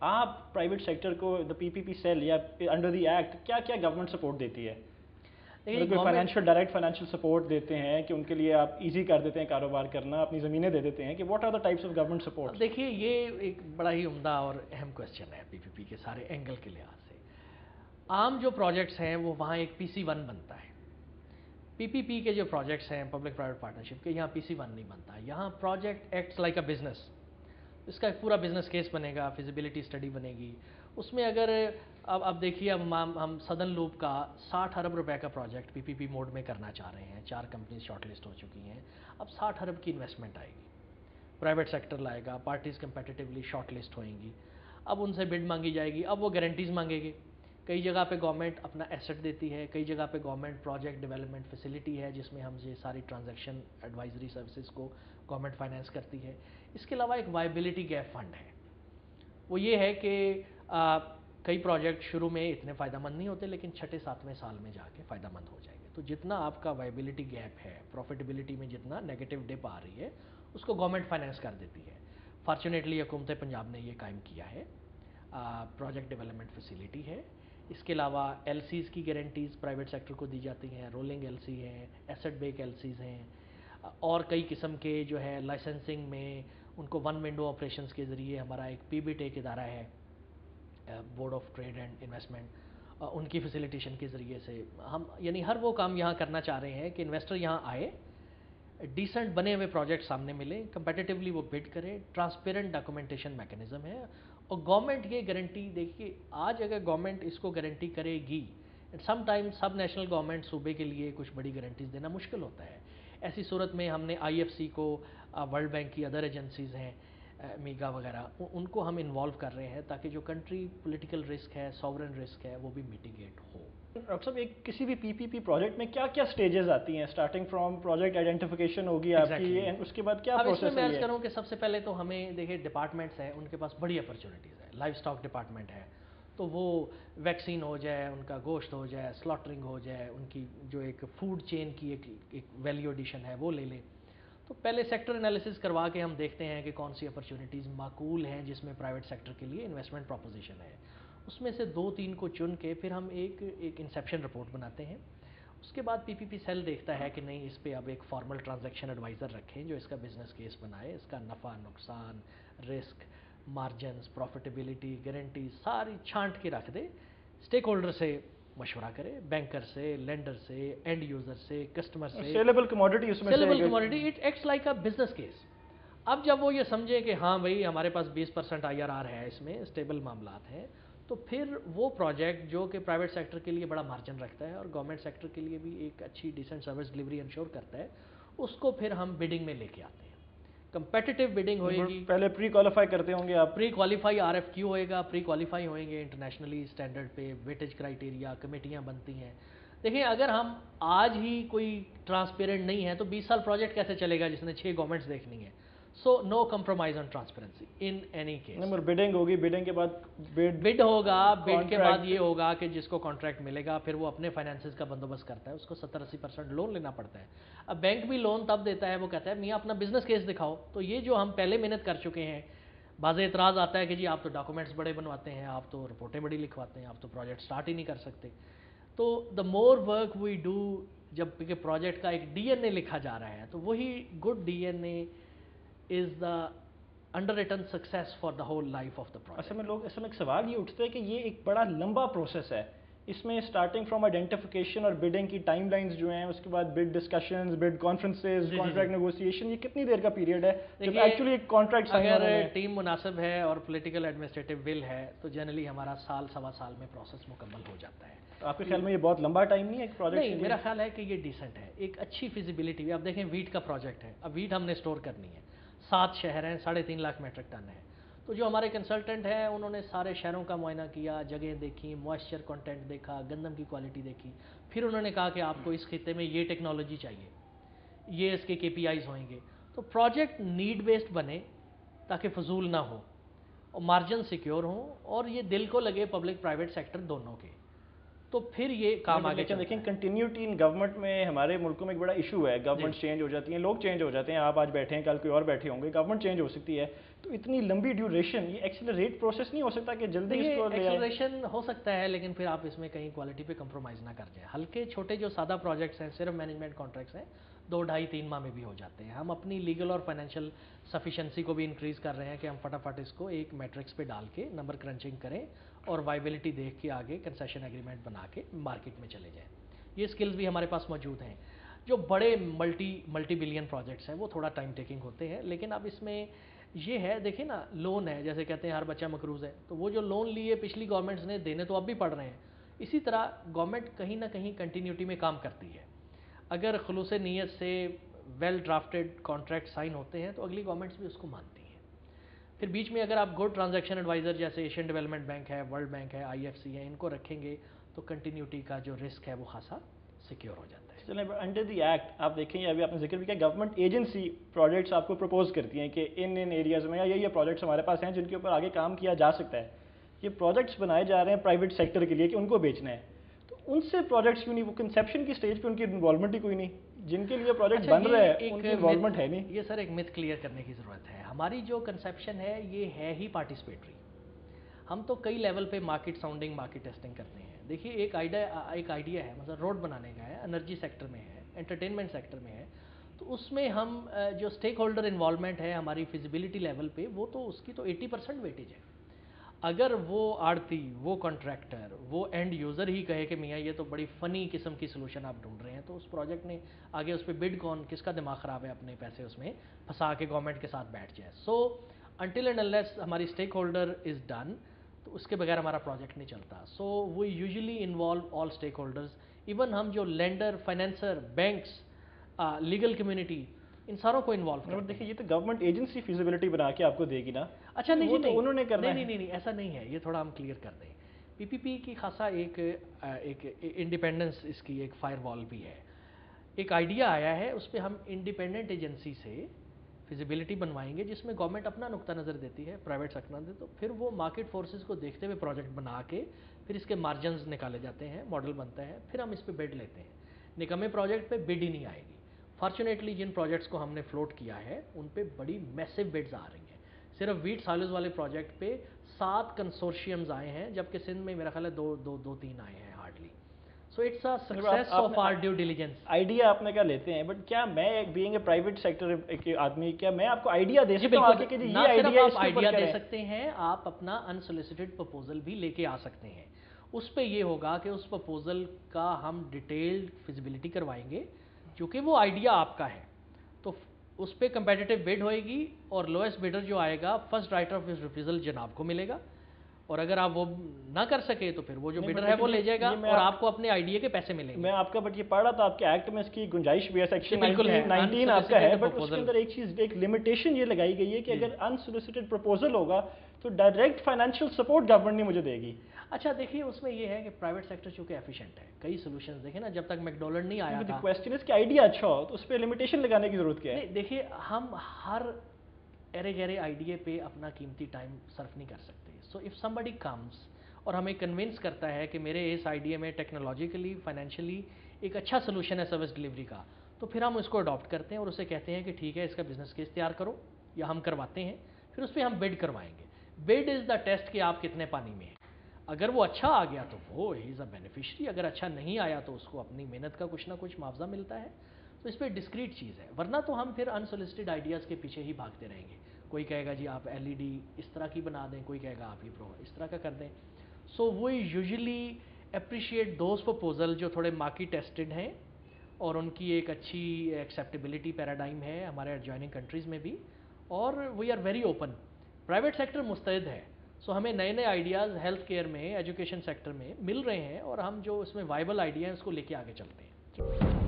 आप private sector को the PPP cell या अंडर द एक्ट क्या क्या गवर्नमेंट सपोर्ट देती है? देखिए, कोई फाइनेंशियल डायरेक्ट फाइनेंशियल सपोर्ट देते हैं कि उनके लिए आप इजी कर देते हैं कारोबार करना, अपनी ज़मीनें दे देते हैं, कि what are the types of government support? देखिए, ये एक बड़ा ही उम्दा और अहम क्वेश्चन है पीपीपी के सारे एंगल के लिहाज से। आम जो प्रोजेक्ट्स हैं वो वहाँ एक PC1 बनता है। पीपीपी के जो प्रोजेक्ट्स हैं पब्लिक प्राइवेट पार्टनरशिप के, यहाँ PC1 नहीं बनता है। यहाँ project acts like a business. इसका एक पूरा बिजनेस केस बनेगा, फिजिबिलिटी स्टडी बनेगी उसमें। अगर अब देखिए, अब हम सदर्न लूप का 60 अरब रुपए का प्रोजेक्ट पीपीपी मोड में करना चाह रहे हैं। 4 कंपनीज शॉर्टलिस्ट हो चुकी हैं। अब 60 अरब की इन्वेस्टमेंट आएगी, प्राइवेट सेक्टर लाएगा, पार्टीज कंपेटिटिवली शॉर्टलिस्ट होएंगी। अब उनसे बिड मांगी जाएगी, अब वो गारंटीज़ मांगेंगे। कई जगह पे गवर्नमेंट अपना एसेट देती है, कई जगह पे गवर्नमेंट प्रोजेक्ट डेवलपमेंट फैसिलिटी है जिसमें हम ये सारी ट्रांजैक्शन एडवाइजरी सर्विसेज को गवर्नमेंट फाइनेंस करती है। इसके अलावा एक वायबिलिटी गैप फंड है। वो ये है कि कई प्रोजेक्ट शुरू में इतने फ़ायदेमंद नहीं होते, लेकिन छठे सातवें साल में जाके फ़ायदेमंद हो जाएंगे। तो जितना आपका वायबिलिटी गैप है, प्रॉफिटेबिलिटी में जितना नेगेटिव डिप आ रही है, उसको गवर्नमेंट फाइनेंस कर देती है। फॉर्चुनेटली हुकूमत पंजाब ने ये कायम किया है। प्रोजेक्ट डेवलपमेंट फैसिलिटी है। इसके अलावा एलसीज़ की गारंटीज़ प्राइवेट सेक्टर को दी जाती हैं। रोलिंग एलसी हैं, एसेट बेक एलसीज़ हैं, और कई किस्म के जो है लाइसेंसिंग में उनको वन विंडो ऑपरेशंस के ज़रिए, हमारा एक पीबीटेक इदारा है, board of trade and investment, उनकी फैसिलिटेशन के ज़रिए से हम यानी हर वो काम यहाँ करना चाह रहे हैं कि इन्वेस्टर यहाँ आए, डिसेंट बने हुए प्रोजेक्ट सामने मिले, कंपेटिटिवली वो बिड करे, ट्रांसपेरेंट डॉक्यूमेंटेशन मैकेनिज्म है। और गवर्नमेंट ये गारंटी, देखिए आज अगर गवर्नमेंट इसको गारंटी करेगी, समटाइम्स सब नेशनल गवर्नमेंट सूबे के लिए कुछ बड़ी गारंटीज देना मुश्किल होता है। ऐसी सूरत में हमने आईएफसी को, वर्ल्ड बैंक की अदर एजेंसीज़ हैं, मीगा वगैरह, उनको हम इन्वॉल्व कर रहे हैं ताकि जो कंट्री पॉलिटिकल रिस्क है, सॉवरेन रिस्क है, वो भी मिटिगेट हो। डॉक्टर साहब, एक किसी भी पीपीपी प्रोजेक्ट में क्या क्या स्टेजेस आती हैं? स्टार्टिंग फ्रॉम प्रोजेक्ट आइडेंटिफिकेशन होगी आपकी, and उसके बाद क्या अब प्रोसेस इसमें है मैं ये? करूँ कि सबसे पहले तो हमें देखिए डिपार्टमेंट्स हैं, उनके पास बड़ी अपॉर्चुनिटीज़ है। लाइफ स्टॉक डिपार्टमेंट है, तो वो वैक्सीन हो जाए, उनका गोश्त हो जाए, स्लॉटरिंग हो जाए, उनकी जो एक फूड चेन की एक वैल्यू एडिशन है वो ले लें। तो पहले सेक्टर एनालिसिस करवा के हम देखते हैं कि कौन सी अपॉर्चुनिटीज़ माकूल हैं जिसमें प्राइवेट सेक्टर के लिए इन्वेस्टमेंट प्रोपोजिशन है। उसमें से 2-3 को चुन के फिर हम एक इंसेप्शन रिपोर्ट बनाते हैं। उसके बाद पीपीपी सेल देखता है कि नहीं, इस पे अब एक फॉर्मल ट्रांजैक्शन एडवाइज़र रखें जो इसका बिजनेस केस बनाए, इसका नफ़ा नुकसान, रिस्क, मार्जिनस, प्रॉफिटेबिलिटी, गारंटी सारी छांट के रख दे। स्टेक होल्डर से मशवरा करे, बैंकर से, लेंडर से, एंड यूज़र से, कस्टमर से। सेलेबल कमोडिटी उसमें से saleable commodity, it acts like a business case. अब जब वो ये समझे कि हाँ भाई हमारे पास 20% IRR है, इसमें स्टेबल मामलात हैं, तो फिर वो प्रोजेक्ट जो कि प्राइवेट सेक्टर के लिए बड़ा मार्जिन रखता है और गवर्नमेंट सेक्टर के लिए भी एक अच्छी डिसेंट सर्विस डिलीवरी इंश्योर करता है, उसको फिर हम बिडिंग में लेके आते हैं। कंपेटिटिव बिडिंग होएगी, पहले प्री क्वालिफाई करते होंगे आप? प्री क्वालिफाई RFQ होएगा, प्री क्वालिफाई होएंगे इंटरनेशनली स्टैंडर्ड पे, वेटेज क्राइटेरिया, कमेटियाँ बनती हैं। देखिए, अगर हम आज ही कोई ट्रांसपेरेंट नहीं है तो 20 साल प्रोजेक्ट कैसे चलेगा जिसने 6 गवर्नमेंट्स देखनी है। So no compromise on transparency in any case. Bidding होगी, बिडिंग के बाद बिड होगा, बिड के बाद ये होगा कि जिसको कॉन्ट्रैक्ट मिलेगा फिर वो अपने फाइनेंसेस का बंदोबस्त करता है, उसको 70-80% लोन लेना पड़ता है। अब बैंक भी लोन तब देता है, वो कहता है मियाँ अपना बिजनेस केस दिखाओ। तो ये जो हम पहले मेहनत कर चुके हैं, बाज़ एतराज़ आता है कि जी आप तो डॉक्यूमेंट्स बड़े बनवाते हैं, आप तो रिपोर्टें बड़ी लिखवाते हैं, आप तो प्रोजेक्ट स्टार्ट ही नहीं कर सकते। तो the more work we do, जब कि प्रोजेक्ट का एक DNA लिखा जा रहा है, तो वही good DNA is the underwritten success for the whole life of the project. असल में लोग, असल में एक सवाल ये उठता है कि ये एक बड़ा लंबा प्रोसेस है, इसमें स्टार्टिंग फ्रॉम आइडेंटिफिकेशन और बिडिंग की टाइमलाइंस जो हैं, उसके बाद bid discussions, bid conferences, contract negotiation, ये कितनी देर का पीरियड है जब एक्चुअली एक कॉन्ट्रैक्ट साइन होना है? अगर टीम मुनासिब है और पॉलिटिकल एडमिनिस्ट्रेटिव विल है तो जनरली हमारा साल सवा साल में प्रोसेस मुकम्मल हो जाता है। तो आपके ख्याल में ये बहुत लंबा टाइम नहीं है एक प्रोजेक्ट? नहीं, मेरा ख्याल है कि ये डिसेंट है, एक अच्छी फिजिबिलिटी। अब देखें, वीट का प्रोजेक्ट है, अब वीट हमने स्टोर करनी है, 7 शहर हैं, 3.5 लाख मीट्रिक टन है। तो जो हमारे कंसल्टेंट हैं उन्होंने सारे शहरों का मुआयना किया, जगह देखी, मॉइस्चर कंटेंट देखा, गंदम की क्वालिटी देखी, फिर उन्होंने कहा कि आपको इस खित्ते में ये टेक्नोलॉजी चाहिए, ये इसके KPIs होंगे। तो प्रोजेक्ट नीड बेस्ड बने ताकि फजूल ना हो और मार्जिन सिक्योर हो और ये दिल को लगे पब्लिक प्राइवेट सेक्टर दोनों के। तो फिर ये काम आगे चलता है। लेकिन कंटिन्यूटी इन गवर्नमेंट में हमारे मुल्कों में एक बड़ा इशू है, गवर्नमेंट चेंज हो जाती है, लोग चेंज हो जाते हैं, आप आज बैठे हैं कल कोई और बैठे होंगे, गवर्नमेंट चेंज हो सकती है, तो इतनी लंबी ड्यूरेशन, ये एक्सेलरेट प्रोसेस नहीं हो सकता कि जल्दी इसको ले आए? एक्सेलरेशन हो सकता है, लेकिन फिर आप इसमें कहीं क्वालिटी पे कंप्रोमाइज़ ना कर जाए। हल्के छोटे जो सादा प्रोजेक्ट्स हैं, सिर्फ मैनेजमेंट कॉन्ट्रैक्ट्स हैं, 2 ढाई 3 माह में भी हो जाते हैं। हम अपनी लीगल और फाइनेंशियल सफिशेंसी को भी इंक्रीज़ कर रहे हैं कि हम फटाफट इसको एक मैट्रिक्स पे डाल के नंबर क्रंचिंग करें और वाइबिलिटी देख के आगे कंसेशन एग्रीमेंट बना के मार्केट में चले जाएं। ये स्किल्स भी हमारे पास मौजूद हैं। जो बड़े मल्टी बिलियन प्रोजेक्ट्स हैं वो थोड़ा टाइम टेकिंग होते हैं, लेकिन अब इसमें ये है, देखिए ना, लोन है, जैसे कहते हैं हर बच्चा मकरूज़ है, तो वो जो लोन लिए पिछली गवर्नमेंट्स ने, देने तो अब भी पड़ रहे हैं। इसी तरह गवर्नमेंट कहीं ना कहीं कंटिन्यूटी में काम करती है। अगर खुलूस नीयत से वेल ड्राफ्टेड कॉन्ट्रैक्ट साइन होते हैं तो अगली गवर्नमेंट्स भी उसको मानती हैं। फिर बीच में अगर आप गुड ट्रांजैक्शन एडवाइज़र जैसे एशियन डेवलपमेंट बैंक है, वर्ल्ड बैंक है, IFC है, इनको रखेंगे तो कंटिन्यूटी का जो रिस्क है वो खासा सिक्योर हो जाता है। चलें, अंडर द एक्ट आप देखें, अभी आपने जिक्र भी किया, गवर्नमेंट एजेंसी प्रोजेक्ट्स आपको प्रपोज करती हैं कि इन एरियाज़ में या ये प्रोजेक्ट्स हमारे पास हैं जिनके ऊपर आगे काम किया जा सकता है। ये प्रोजेक्ट्स बनाए जा रहे हैं प्राइवेट सेक्टर के लिए कि उनको बेचना है, तो उनसे प्रोजेक्ट्स क्यों नहीं, वो कंसेप्शन की स्टेज पे उनकी इन्वॉल्वमेंट ही कोई नहीं, जिनके लिए प्रोजेक्ट बन रहा है उनकी इन्वॉल्वमेंट है नहीं। ये सर एक मिथ क्लियर करने की ज़रूरत है। हमारी जो कंसेप्शन है ये है ही पार्टिसिपेटरी। हम तो कई लेवल पे मार्केट साउंडिंग, मार्केट टेस्टिंग करते हैं। देखिए एक आइडिया है, मतलब रोड बनाने का है, एनर्जी सेक्टर में है, एंटरटेनमेंट सेक्टर में है, तो उसमें हम जो स्टेक होल्डर इन्वॉल्वमेंट है हमारी फिजिबिलिटी लेवल पे, वो तो उसकी तो 80% वेटेज है। अगर वो आड़ती, वो कॉन्ट्रैक्टर, वो एंड यूज़र ही कहे कि मियाँ ये तो बड़ी फ़नी किस्म की सोल्यूशन आप ढूंढ रहे हैं, तो उस प्रोजेक्ट ने आगे उस पर बिड कौन, किसका दिमाग ख़राब है अपने पैसे उसमें फंसा के गवर्नमेंट के साथ बैठ जाए। सो अनटिल एंड अनलेस हमारी स्टेक होल्डर इज़ डन, तो उसके बगैर हमारा प्रोजेक्ट नहीं चलता। So we usually involve all stake holders, even हम जो lender, financer, banks, legal community, इन सारों को इन्वॉल्व करते हैं। देखिए ये तो गवर्नमेंट एजेंसी फिजिबिलिटी बना के आपको देगी ना। अच्छा नहीं, तो उन्होंने करना है। नहीं, ऐसा नहीं है, ये थोड़ा हम क्लियर कर दें। PPP की खासा एक इंडिपेंडेंस, इसकी एक फायरवॉल भी है। एक आइडिया आया है, उस पर हम इंडिपेंडेंट एजेंसी से फिजिबिलिटी बनवाएंगे जिसमें गवर्नमेंट अपना नुक्ता नज़र देती है, प्राइवेट सेक्टर दे, तो फिर वो मार्केट फोर्सेस को देखते हुए प्रोजेक्ट बना के फिर इसके मार्जिन्स निकाले जाते हैं, मॉडल बनता है, फिर हम इस पर बिड लेते हैं। निकम्मे प्रोजेक्ट पे बिड ही नहीं आएगी। फॉर्चुनेटली जिन प्रोजेक्ट्स को हमने फ्लोट किया है उन पे बड़ी मैसिव बिड्स आ रही हैं। सिर्फ वीट सालोज वाले प्रोजेक्ट पे 7 कंसोर्शियम्स आए हैं, जबकि सिंध में मेरा ख्याल है 2-3 आए हैं hardly. So it's a success of our due diligence. Idea आपने क्या लेते हैं, बट क्या मैं बीइंग ए प्राइवेट सेक्टर एक आदमी, क्या मैं आपको आइडिया दे सकता हूं कि ये आइडिया, आप आइडिया दे सकते हैं, आप अपना अनसोलिसिटेड प्रपोजल भी लेके आ सकते हैं। उस पे ये होगा कि उस प्रपोजल का हम डिटेल्ड फिजिबिलिटी करवाएंगे, क्योंकि वो आइडिया आपका है, तो उस पर कंपेटिटिव बिड होएगी और लोएस्ट बिडर जो आएगा फर्स्ट राइट ऑफ रिफ्यूजल जनाब को मिलेगा, और अगर आप वो ना कर सके तो फिर वो जो बिडर है वो ले जाएगा और आपको अपने आइडिया के पैसे मिलेंगे। मैं आपका बट ये पढ़ रहा था आपके एक्ट में इसकी गुंजाइश भी है, सेक्शन 19 आपका है, बट उसके अंदर एक चीज, एक लिमिटेशन ये लगाई गई है कि अगर अनसोलिसिटेड प्रपोजल होगा तो डायरेक्ट फाइनेंशियल सपोर्ट गवर्नमेंट नहीं मुझे देगी। अच्छा देखिए, उसमें ये है कि प्राइवेट सेक्टर चूंकि एफिशिएंट है, कई सॉल्यूशंस देखें ना, जब तक मैकडोनल्ड नहीं आया था। क्वेश्चन इज कि आइडिया अच्छा हो तो उस पर लिमिटेशन लगाने की जरूरत क्या है? देखिए, हम हर एरे गहरे आइडिया पे अपना कीमती टाइम सर्फ नहीं कर सकते। सो इफ समबडी कम्स और हमें कन्विंस करता है कि मेरे इस आइडिया में टेक्नोलॉजिकली, फाइनेंशियली एक अच्छा सोल्यूशन है सर्विस डिलीवरी का, तो फिर हम उसको अडॉप्ट करते हैं और उसे कहते हैं कि ठीक है, इसका बिजनेस केस तैयार करो, या हम करवाते हैं, फिर उस पर हम बिड करवाएंगे। बिड इज़ द टेस्ट कि आप कितने पानी में हैं। अगर वो अच्छा आ गया तो वो ही इज़ अ बेनिफिशरी, अगर अच्छा नहीं आया तो उसको अपनी मेहनत का कुछ ना कुछ मुआवजा मिलता है। तो इस पर डिस्क्रीट चीज़ है, वरना तो हम फिर अनसोलिसिटेड आइडियाज़ के पीछे ही भागते रहेंगे। कोई कहेगा जी आप LED इस तरह की बना दें, कोई कहेगा आप ये इस तरह का कर दें। So we usually appreciate those proposal जो थोड़े मार्केट टेस्टेड हैं और उनकी एक अच्छी एक्सेप्टेबिलिटी पैराडाइम है हमारे एडजॉइनिंग कंट्रीज़ में भी, और we are very open. Private sector मुस्तैद है, सो हमें नए नए आइडियाज़ हेल्थ केयर में, एजुकेशन सेक्टर में मिल रहे हैं, और हम जो उसमें वाइबल आइडिया है उसको लेके आगे चलते हैं।